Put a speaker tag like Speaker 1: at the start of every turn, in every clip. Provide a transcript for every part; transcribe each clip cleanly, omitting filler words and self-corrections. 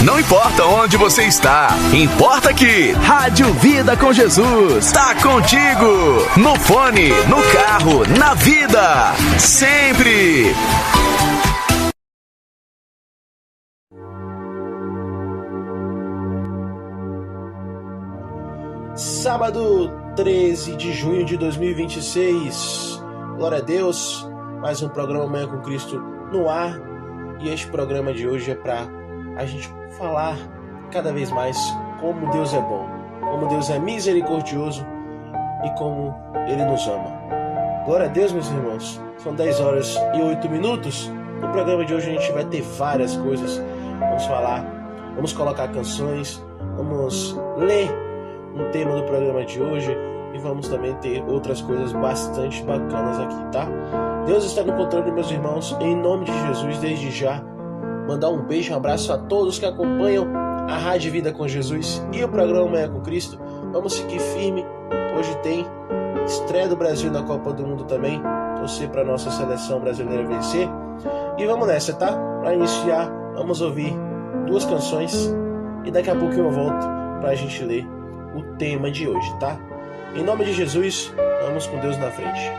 Speaker 1: Não importa onde você está, importa que Rádio Vida com Jesus tá contigo. No fone, no carro, na vida, sempre.
Speaker 2: Sábado 13 de junho de 2026. Glória a Deus. Mais um programa Manhã com Cristo no ar. E este programa de hoje é para a gente falar cada vez mais como Deus é bom, como Deus é misericordioso e como Ele nos ama. Glória a Deus, meus irmãos. São 10 horas e 8 minutos. No programa de hoje a gente vai ter várias coisas. Vamos falar, vamos colocar canções, vamos ler um tema do programa de hoje e vamos também ter outras coisas bastante bacanas aqui, tá? Deus está no controle, meus irmãos, em nome de Jesus, desde já. Mandar um beijo, um abraço a todos que acompanham a Rádio Vida com Jesus e o programa Manhã com Cristo. Vamos seguir firme. Hoje tem estreia do Brasil na Copa do Mundo também. Torcer para a nossa seleção brasileira vencer. E vamos nessa, tá? Para iniciar, vamos ouvir 2 canções e daqui a pouco eu volto para a gente ler o tema de hoje, tá? Em nome de Jesus, vamos com Deus na frente.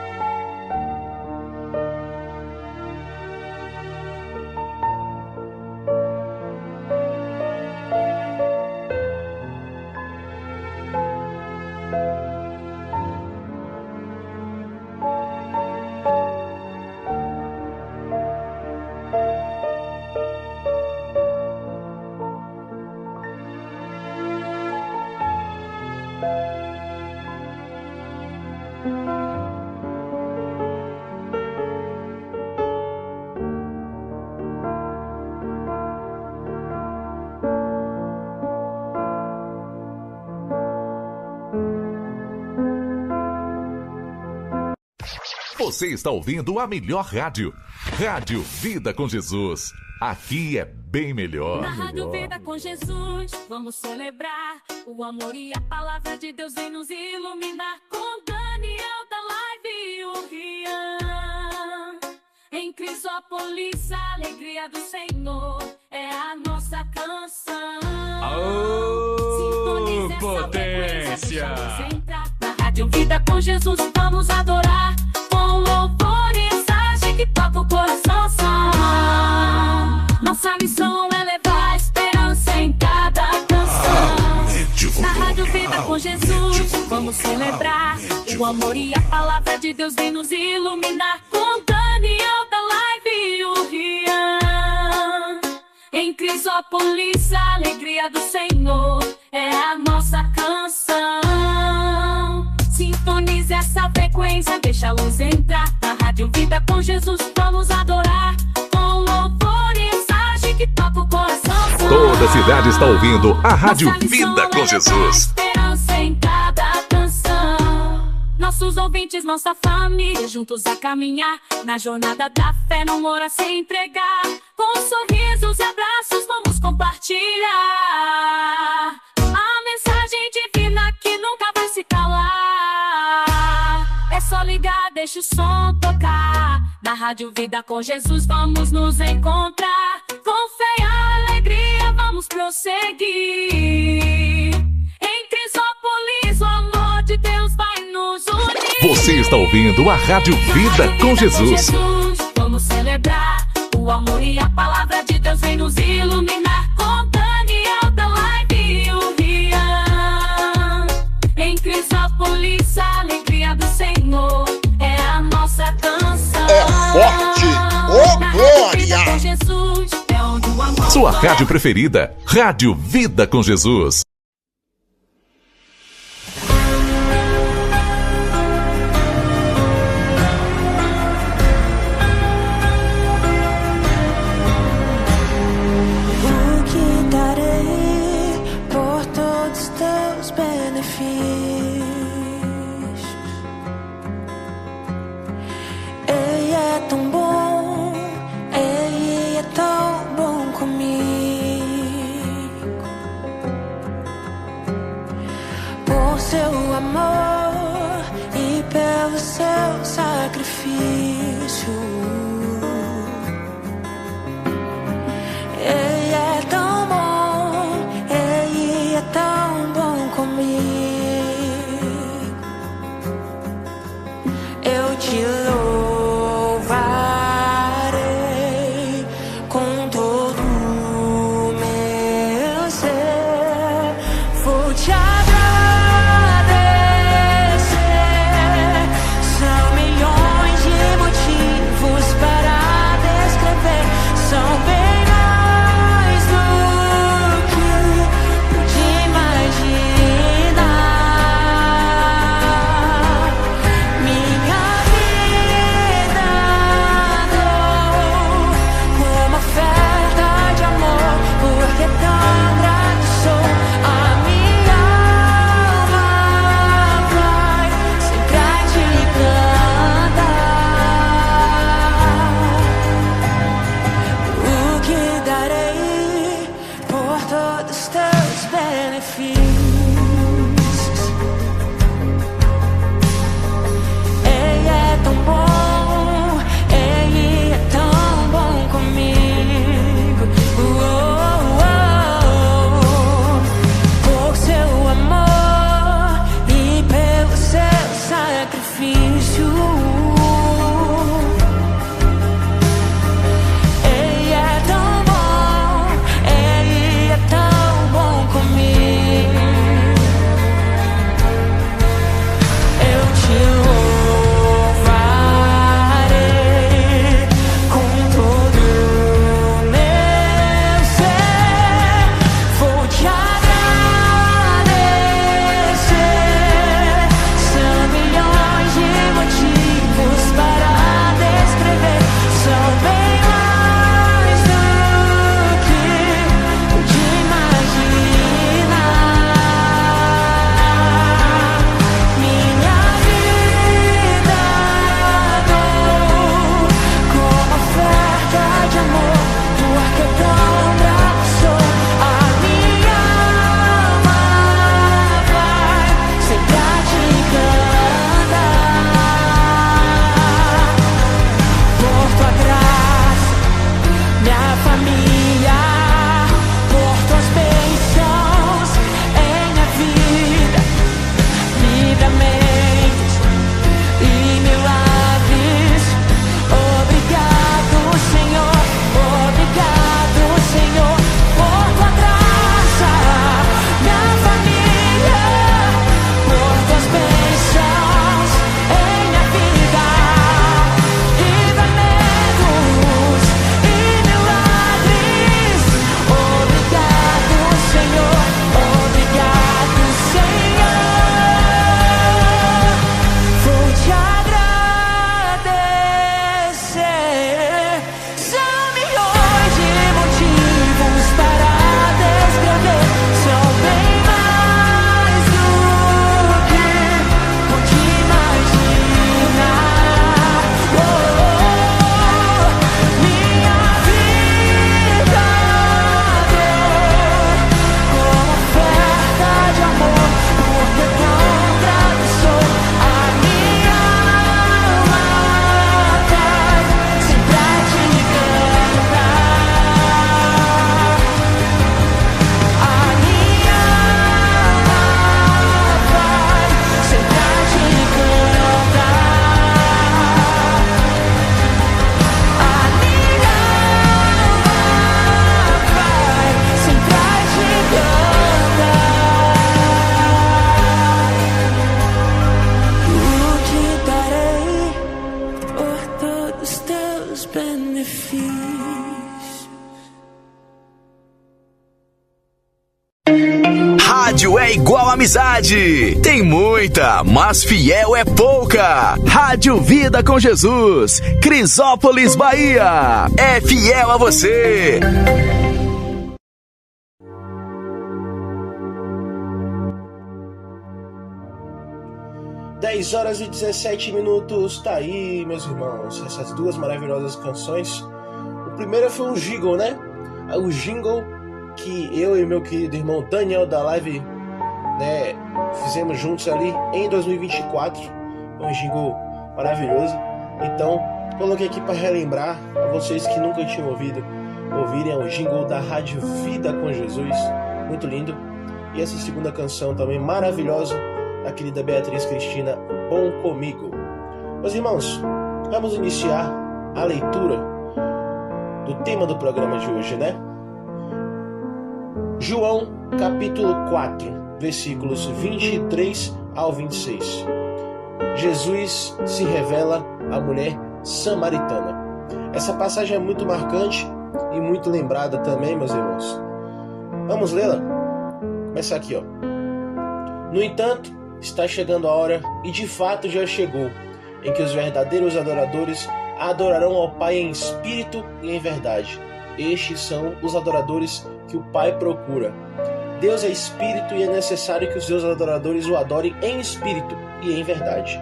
Speaker 3: Você está ouvindo a melhor rádio. Rádio Vida com Jesus. Aqui é bem melhor.
Speaker 4: Na Rádio Vida com Jesus, vamos celebrar o amor e a palavra de Deus vem nos iluminar. Com Daniel da Live e o Rian. Em Crisópolis, a alegria do Senhor é a nossa canção.
Speaker 5: Oh, potência!
Speaker 4: Na Rádio Vida com Jesus, vamos adorar. Com louvor e mensagem que toca o coração. Nossa missão é levar a esperança em cada canção. Na Rádio Vida com Jesus, vamos celebrar o amor e a palavra de Deus vem nos iluminar. Com Daniel da Live e o Rian. Em Crisópolis, a alegria do Senhor é a nossa canção. Sintonize essa frequência, deixa a luz entrar. Na Rádio Vida com Jesus, vamos adorar. Com louvor e mensagem que toca o coração.
Speaker 3: Toda a cidade está ouvindo a Rádio Vida com Jesus.
Speaker 4: Esperança em cada canção. Nossos ouvintes, nossa família, juntos a caminhar. Na jornada da fé, não mora sem entregar. Com sorrisos e abraços, vamos compartilhar a mensagem divina que nunca vai se calar. É só ligar, deixa o som tocar. Na Rádio Vida com Jesus vamos nos encontrar. Com fé e alegria vamos prosseguir. Em Crisópolis o amor de Deus vai nos unir.
Speaker 3: Você está ouvindo a Rádio Vida com Jesus.
Speaker 4: Vamos celebrar o amor e a palavra de Deus vem nos iluminar. Com Daniel da Live e o Rian. Em Crisópolis a alegria do Senhor é a nossa canção.
Speaker 6: É forte, ô glória!
Speaker 3: Sua rádio preferida, Rádio Vida com Jesus.
Speaker 7: Ele é tão bom.
Speaker 1: Rádio é igual amizade. Tem muita, mas fiel é pouca. Rádio Vida com Jesus, Crisópolis, Bahia. É fiel a você.
Speaker 2: Dez horas e 17 minutos, tá aí, meus irmãos, essas duas maravilhosas canções. O primeiro foi um jingle, né? O jingle que eu e meu querido irmão Daniel da Live, né, fizemos juntos ali em 2024. Um jingle maravilhoso. Então, coloquei aqui para relembrar a vocês que nunca tinham ouvirem o jingle da Rádio Vida com Jesus. Muito lindo. E essa segunda canção também maravilhosa, da querida Beatriz Cristina, Bom Comigo. Meus irmãos, vamos iniciar a leitura do tema do programa de hoje, né? João, capítulo 4, versículos 23 ao 26. Jesus se revela à mulher samaritana. Essa passagem é muito marcante e muito lembrada também, meus irmãos. Vamos lê-la? Começar aqui, ó. No entanto, está chegando a hora, e de fato já chegou, em que os verdadeiros adoradores adorarão ao Pai em espírito e em verdade. Estes são os adoradores que o Pai procura. Deus é espírito e é necessário que os seus adoradores o adorem em espírito e em verdade.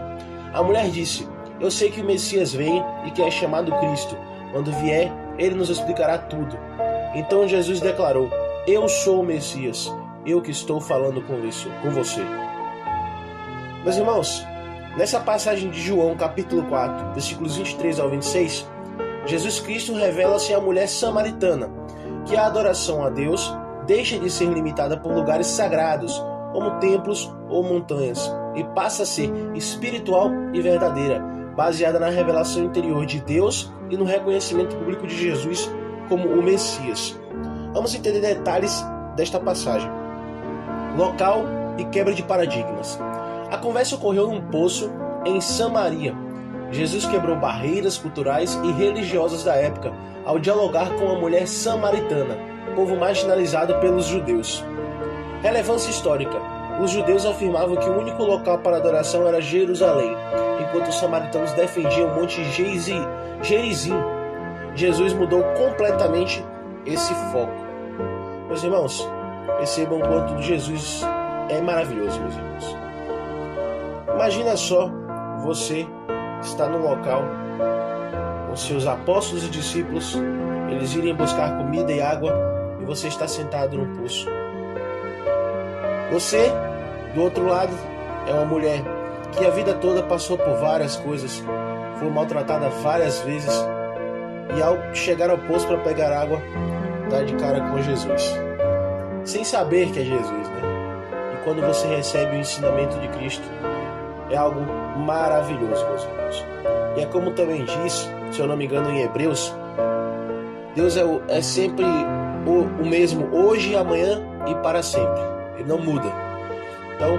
Speaker 2: A mulher disse: eu sei que o Messias vem e que é chamado Cristo. Quando vier, ele nos explicará tudo. Então Jesus declarou: eu sou o Messias, eu que estou falando com você. Meus irmãos, nessa passagem de João, capítulo 4, versículos 23 ao 26, Jesus Cristo revela-se à mulher samaritana, que a adoração a Deus deixa de ser limitada por lugares sagrados, como templos ou montanhas, e passa a ser espiritual e verdadeira, baseada na revelação interior de Deus e no reconhecimento público de Jesus como o Messias. Vamos entender detalhes desta passagem. Local e quebra de paradigmas. A conversa ocorreu num poço em Samaria. Jesus quebrou barreiras culturais e religiosas da época ao dialogar com a mulher samaritana, povo marginalizado pelos judeus. Relevância histórica. Os judeus afirmavam que o único local para adoração era Jerusalém, enquanto os samaritanos defendiam o Monte Gerizim. Jesus mudou completamente esse foco. Meus irmãos, percebam quanto Jesus é maravilhoso, meus irmãos. Imagina só, você está num local com seus apóstolos e discípulos, eles irem buscar comida e água, e você está sentado num poço. Você, do outro lado, é uma mulher que a vida toda passou por várias coisas, foi maltratada várias vezes, e ao chegar ao poço para pegar água, dá de cara com Jesus, sem saber que é Jesus, né? E quando você recebe o ensinamento de Cristo, é algo maravilhoso, meus irmãos. E é como também diz, se eu não me engano, em Hebreus, Deus é sempre o mesmo, hoje e amanhã e para sempre. Ele não muda. Então,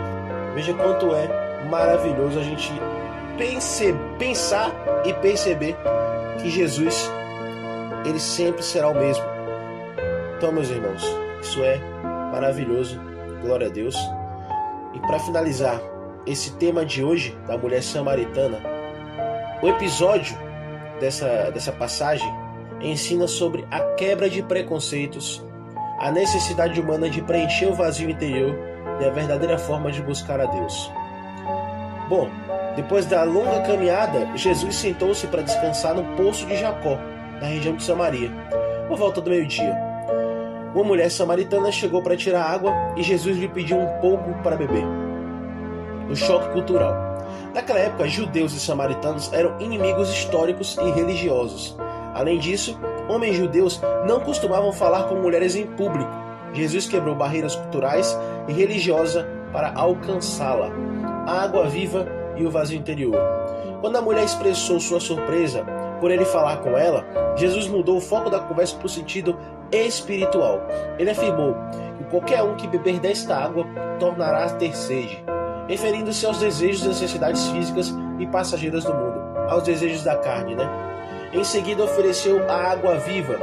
Speaker 2: veja quanto é maravilhoso a gente pensar e perceber que Jesus, ele sempre será o mesmo. Então, meus irmãos, isso é maravilhoso. Glória a Deus. E para finalizar esse tema de hoje, da mulher samaritana, o episódio dessa passagem ensina sobre a quebra de preconceitos, a necessidade humana de preencher o vazio interior e a verdadeira forma de buscar a Deus. Bom, depois da longa caminhada, Jesus sentou-se para descansar no poço de Jacó, na região de Samaria, por volta do meio-dia. Uma mulher samaritana chegou para tirar água e Jesus lhe pediu um pouco para beber. O choque cultural. Naquela época, judeus e samaritanos eram inimigos históricos e religiosos. Além disso, homens judeus não costumavam falar com mulheres em público. Jesus quebrou barreiras culturais e religiosas para alcançá-la. A água viva e o vazio interior. Quando a mulher expressou sua surpresa por ele falar com ela, Jesus mudou o foco da conversa para o sentido espiritual. Ele afirmou que qualquer um que beber desta água tornará a ter sede, referindo-se aos desejos e necessidades físicas e passageiras do mundo, aos desejos da carne, né? Em seguida ofereceu a água viva.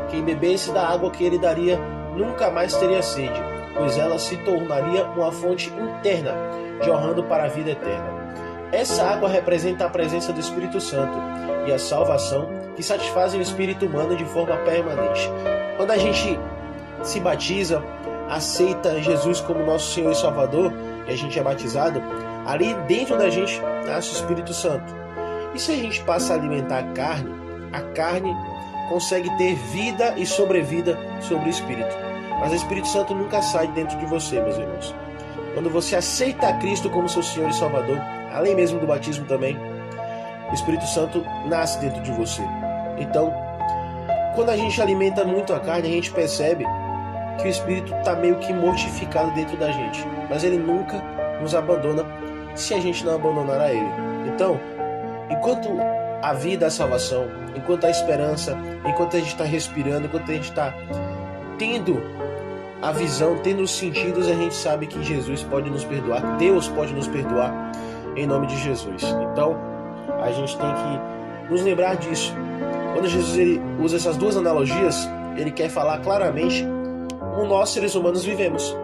Speaker 2: Quem bebesse da água que ele daria nunca mais teria sede. pois ela se tornaria uma fonte interna, jorrando para a vida eterna. Essa água representa a presença do Espírito Santo e a salvação que satisfazem o espírito humano de forma permanente. Quando a gente se batiza, aceita Jesus como nosso Senhor e Salvador, e a gente é batizado, ali dentro da gente nasce o Espírito Santo. E se a gente passa a alimentar a carne consegue ter vida e sobrevida sobre o Espírito. Mas o Espírito Santo nunca sai dentro de você, meus irmãos. Quando você aceita Cristo como seu Senhor e Salvador, além mesmo do batismo também, o Espírito Santo nasce dentro de você. Então, quando a gente alimenta muito a carne, a gente percebe que o Espírito está meio que mortificado dentro da gente. Mas ele nunca nos abandona se a gente não abandonar a ele. Então, enquanto a vida, a salvação, enquanto a esperança, enquanto a gente está respirando, enquanto a gente está tendo a visão, tendo os sentidos, a gente sabe que Jesus pode nos perdoar, Deus pode nos perdoar em nome de Jesus. Então, a gente tem que nos lembrar disso. Quando Jesus ele usa essas duas analogias, ele quer falar claramente como nós, seres humanos, vivemos.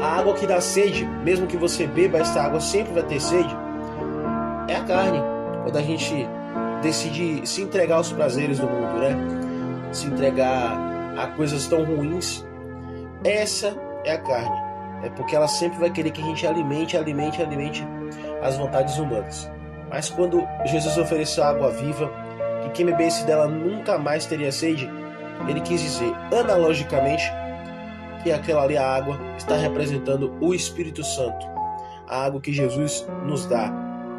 Speaker 2: A água que dá sede, mesmo que você beba essa água, sempre vai ter sede, é a carne. Quando a gente decide se entregar aos prazeres do mundo, né? Se entregar a coisas tão ruins, essa é a carne. É porque ela sempre vai querer que a gente alimente as vontades humanas. Mas quando Jesus ofereceu água viva, que quem bebesse dela nunca mais teria sede, ele quis dizer, analogicamente, que aquela ali, a água, está representando o Espírito Santo. A água que Jesus nos dá,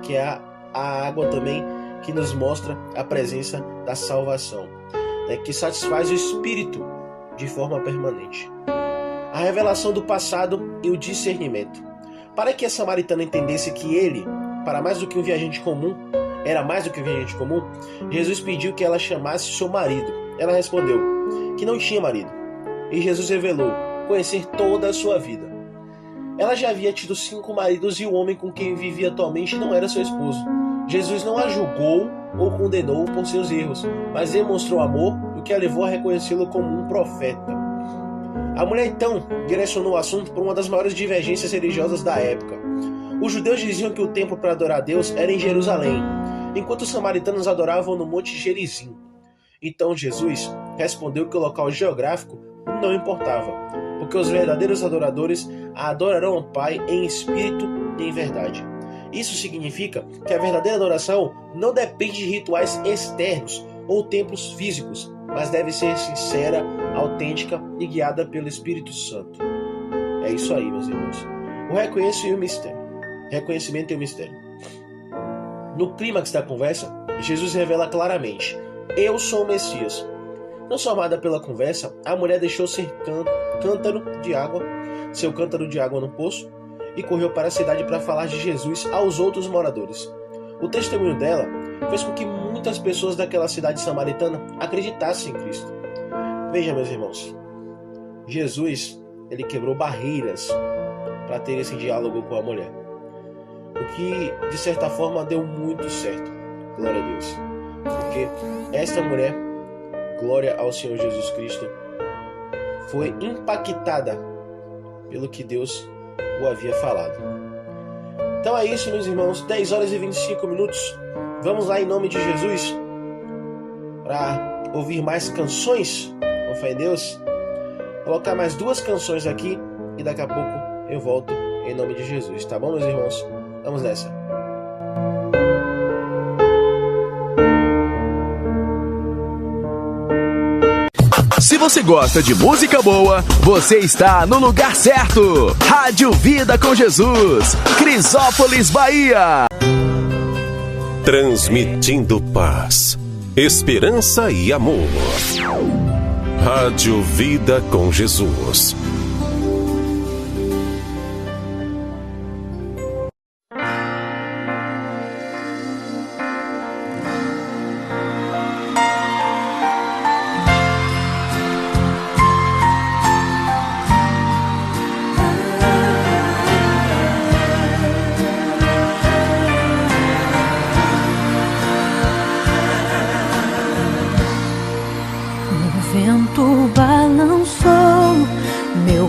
Speaker 2: que é a água também que nos mostra a presença da salvação, né, que satisfaz o espírito de forma permanente. A revelação do passado e o discernimento. Para que a samaritana entendesse que ele, para mais do que um viajante comum, era mais do que um viajante comum, Jesus pediu que ela chamasse seu marido. Ela respondeu que não tinha marido. E Jesus revelou conhecer toda a sua vida. Ela já havia tido 5 maridos e o homem com quem vivia atualmente não era seu esposo. Jesus não a julgou ou condenou por seus erros, mas demonstrou amor, o que a levou a reconhecê-lo como um profeta. A mulher então direcionou o assunto por uma das maiores divergências religiosas da época. Os judeus diziam que o templo para adorar a Deus era em Jerusalém, enquanto os samaritanos adoravam no Monte Gerizim. Então Jesus respondeu que o local geográfico não importava, porque os verdadeiros adoradores adorarão ao Pai em espírito e em verdade. Isso significa que a verdadeira adoração não depende de rituais externos ou templos físicos, mas deve ser sincera, autêntica e guiada pelo Espírito Santo. É isso aí, meus irmãos. O reconhecimento e o mistério. Reconhecimento e o mistério. No clímax da conversa, Jesus revela claramente: eu sou o Messias. Transformada pela conversa, a mulher deixou seu cântaro de água no poço e correu para a cidade para falar de Jesus aos outros moradores. O testemunho dela fez com que muitas pessoas daquela cidade samaritana acreditassem em Cristo. Veja, meus irmãos, Jesus ele quebrou barreiras para ter esse diálogo com a mulher, o que de certa forma deu muito certo. Glória a Deus, porque esta mulher, glória ao Senhor Jesus Cristo, foi impactada pelo que Deus o havia falado. Então é isso, meus irmãos, 10 horas e 25 minutos. Vamos lá em nome de Jesus para ouvir mais canções, com fé em Deus. Colocar mais 2 canções aqui e daqui a pouco eu volto em nome de Jesus, tá bom, meus irmãos? Vamos nessa.
Speaker 1: Se você gosta de música boa, você está no lugar certo. Rádio Vida com Jesus, Crisópolis, Bahia.
Speaker 7: Transmitindo paz, esperança e amor. Rádio Vida com Jesus.
Speaker 4: Balançou meu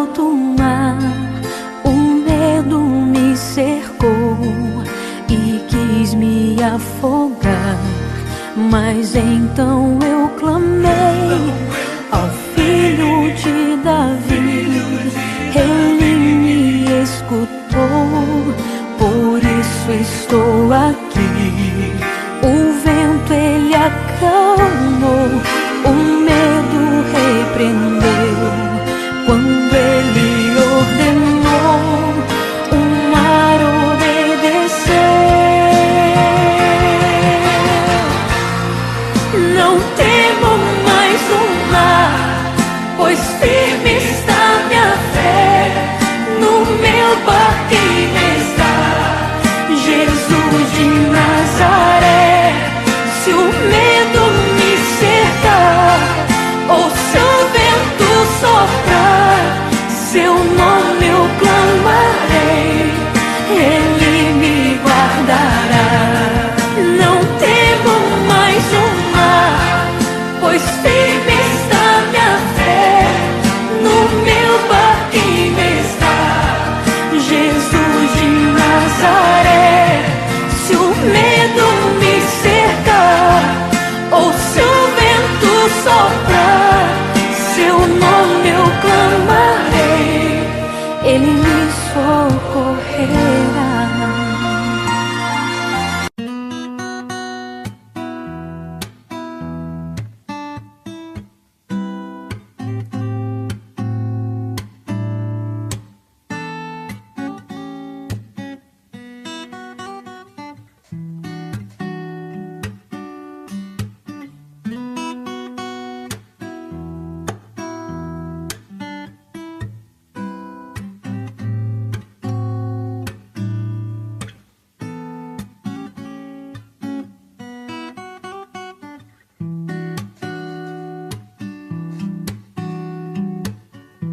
Speaker 4: alto mar, o medo me cercou e quis me afogar. Mas então eu clamei ao Filho de Davi, ele me escutou, por isso estou aqui. O vento ele acalmou, o medo repreendeu, quando ele ordenou, o mar obedeceu. Não temo mais o mar, pois firme está minha fé. No meu barquinho está Jesus de Nazaré. Se o medo me cercar, ou se o vento soprar, seu nome eu clamarei, ele me guardará. Não temo mais o mar, pois firme está minha fé. No meu barquinho está Jesus de Nazaré. Se o medo me cercar, ou se o vento soprar, seu nome eu clamarei, ele me socorrerá.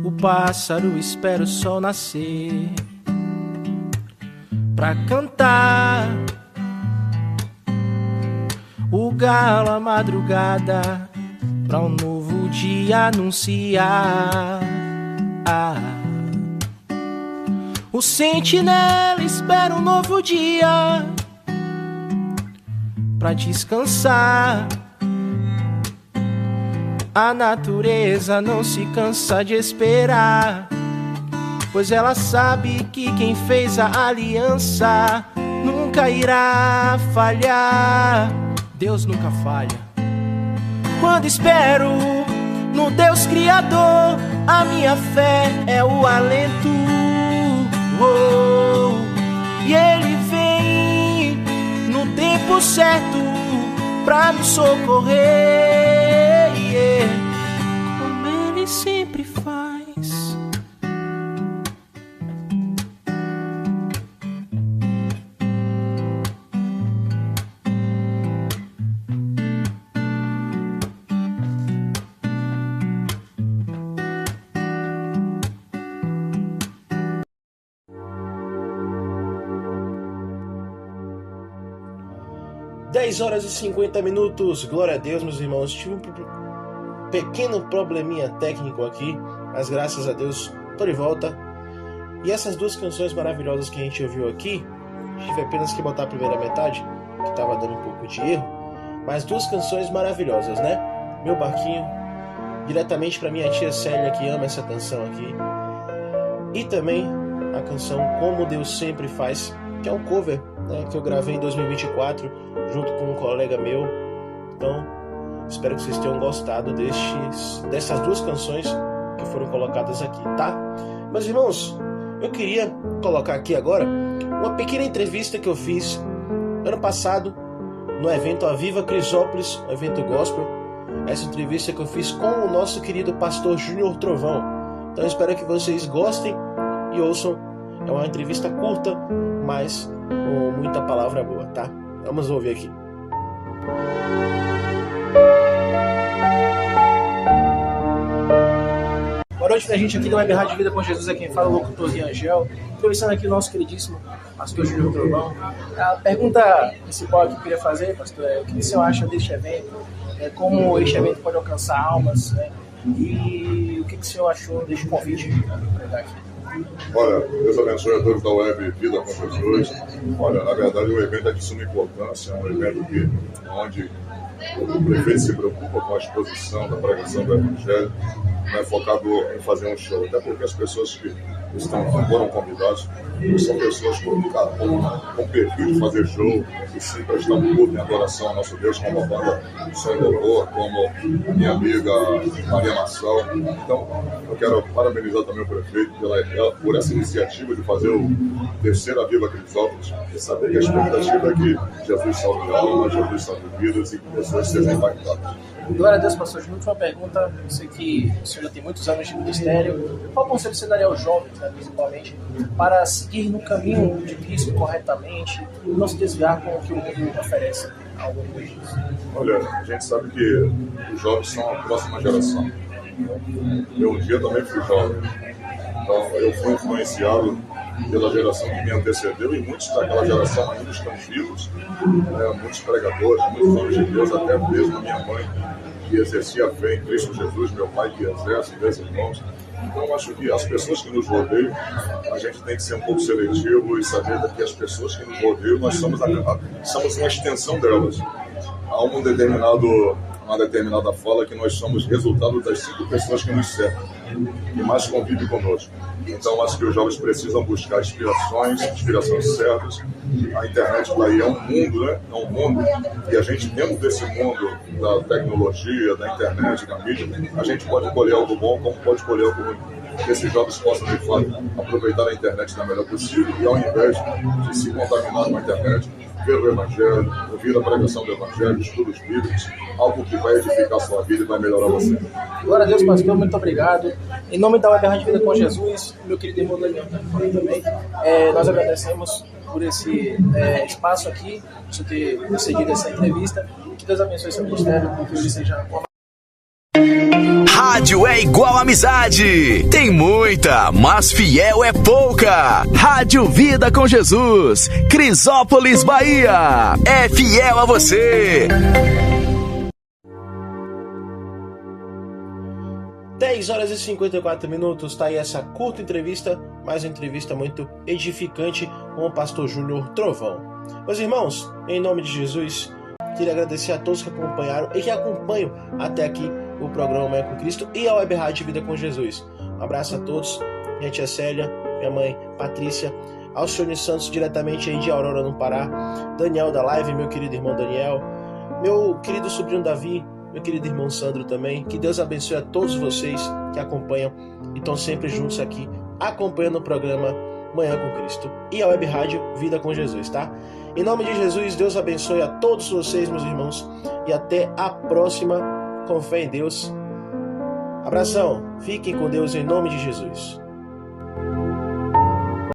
Speaker 2: O pássaro espera o sol nascer pra cantar, o galo a madrugada pra um novo dia anunciar. O sentinela espera um novo dia pra descansar. A natureza não se cansa de esperar, pois ela sabe que quem fez a aliança nunca irá falhar. Deus nunca falha. Quando espero no Deus Criador, a minha fé é o alento. E Ele vem no tempo certo pra me socorrer. Como Ele sempre faz.
Speaker 8: Dez horas e 50 minutos, glória a Deus, meus irmãos. Tive um pequeno probleminha técnico aqui, mas graças a Deus tô de volta. E essas duas canções maravilhosas que a gente ouviu aqui, tive apenas que botar a primeira metade, que tava dando um pouco de erro, mas duas canções maravilhosas, né? Meu Barquinho, diretamente para minha tia Célia, que ama essa canção aqui, e também a canção Como Deus Sempre Faz, que é um cover, né, que eu gravei em 2024 junto com um colega meu. Então espero que vocês tenham gostado dessas duas canções que foram colocadas aqui, tá? Meus irmãos, eu queria colocar aqui agora uma pequena entrevista que eu fiz ano passado no evento Aviva Crisópolis, um evento gospel. Essa entrevista que eu fiz com o nosso querido pastor Júnior Trovão. Então eu espero que vocês gostem e ouçam. É uma entrevista curta, mas com muita palavra boa, tá? Vamos ouvir aqui.
Speaker 2: Boa noite pra gente aqui da Web Rádio Vida com Jesus, é quem fala, o locutorzinho Angel, entrevistando aqui o nosso queridíssimo pastor Júnior Trovão. A pergunta principal que eu queria fazer, pastor, é o que o senhor acha deste evento, como este evento pode alcançar almas, né? E o
Speaker 8: que o senhor achou deste convite para pregar aqui?
Speaker 9: Olha, Deus abençoe a todos da Web Vida com Jesus. Olha, na verdade o evento é de suma importância, é um evento onde o prefeito se preocupa com a exposição da pregação do Evangelho, não é focado em fazer um show, até porque as pessoas que foram convidados são pessoas com perfil de fazer show e sim prestar um culto em adoração ao nosso Deus, como a banda Som Louvor, como a minha amiga Maria Marçal. Então, eu quero parabenizar também o prefeito por essa iniciativa de fazer o terceiro Viva Crisópolis e saber que a expectativa é que Jesus salve almas, Jesus salve vidas e que pessoas sejam impactadas.
Speaker 8: Glória a Deus, pastor. De última pergunta, eu sei que o senhor já tem muitos anos de ministério. Qual conselho você daria aos jovens, né, principalmente, para seguir no caminho de Cristo corretamente e não se desviar com o que o mundo oferece ao longo disso?
Speaker 9: Olha, a gente sabe que os jovens são a próxima geração. Eu um dia também fui jovem. Então, eu fui influenciado pela geração que me antecedeu e muitos daquela geração ainda estão vivos, né? Muitos pregadores, muitos homens de Deus, até mesmo a minha mãe, que exercia a fé em Cristo Jesus, meu pai que exerce, meus irmãos. Então, eu acho que as pessoas que nos rodeiam, a gente tem que ser um pouco seletivo e saber que as pessoas que nos rodeiam, nós somos uma extensão delas. Há uma determinada fala que nós somos resultado das 5 pessoas que nos cercam e mais convivem conosco. Então, acho que os jovens precisam buscar inspirações certas. A internet daí é um mundo, né? É um mundo. E a gente, dentro desse mundo da tecnologia, da internet, da mídia, a gente pode colher algo bom, como pode colher algo ruim. Que esses jovens possam, de fato, aproveitar a internet da melhor possível e, ao invés de se contaminar com a internet, ver o Evangelho, ouvir a pregação do Evangelho, estudos bíblicos, algo que vai edificar a sua vida e vai melhorar você.
Speaker 8: Glória a Deus, pastor, muito obrigado. Em nome da Web Rádio Vida com Jesus, meu querido irmão Daniel também, nós agradecemos por esse espaço aqui, por ter concedido essa entrevista. Que Deus abençoe seu ministério, que ele seja uma...
Speaker 1: Rádio é igual amizade. Tem muita, mas fiel é pouca. Rádio Vida com Jesus, Crisópolis, Bahia. É fiel a você.
Speaker 2: 10h54, tá aí essa curta entrevista, mas uma entrevista muito edificante com o pastor Júnior Trovão. Meus irmãos, em nome de Jesus, queria agradecer a todos que acompanharam e que acompanham até aqui o programa Manhã com Cristo e a Web Rádio Vida com Jesus. Um abraço a todos, minha tia Célia, minha mãe Patrícia, Alcione Santos, diretamente aí de Aurora, no Pará, Daniel da Live, meu querido irmão Daniel, meu querido sobrinho Davi, meu querido irmão Sandro também. Que Deus abençoe a todos vocês que acompanham e estão sempre juntos aqui, acompanhando o programa Manhã com Cristo e a Web Rádio Vida com Jesus, tá? Em nome de Jesus, Deus abençoe a todos vocês, meus irmãos, e até a próxima, com fé em Deus. Abração, fiquem com Deus em nome de Jesus.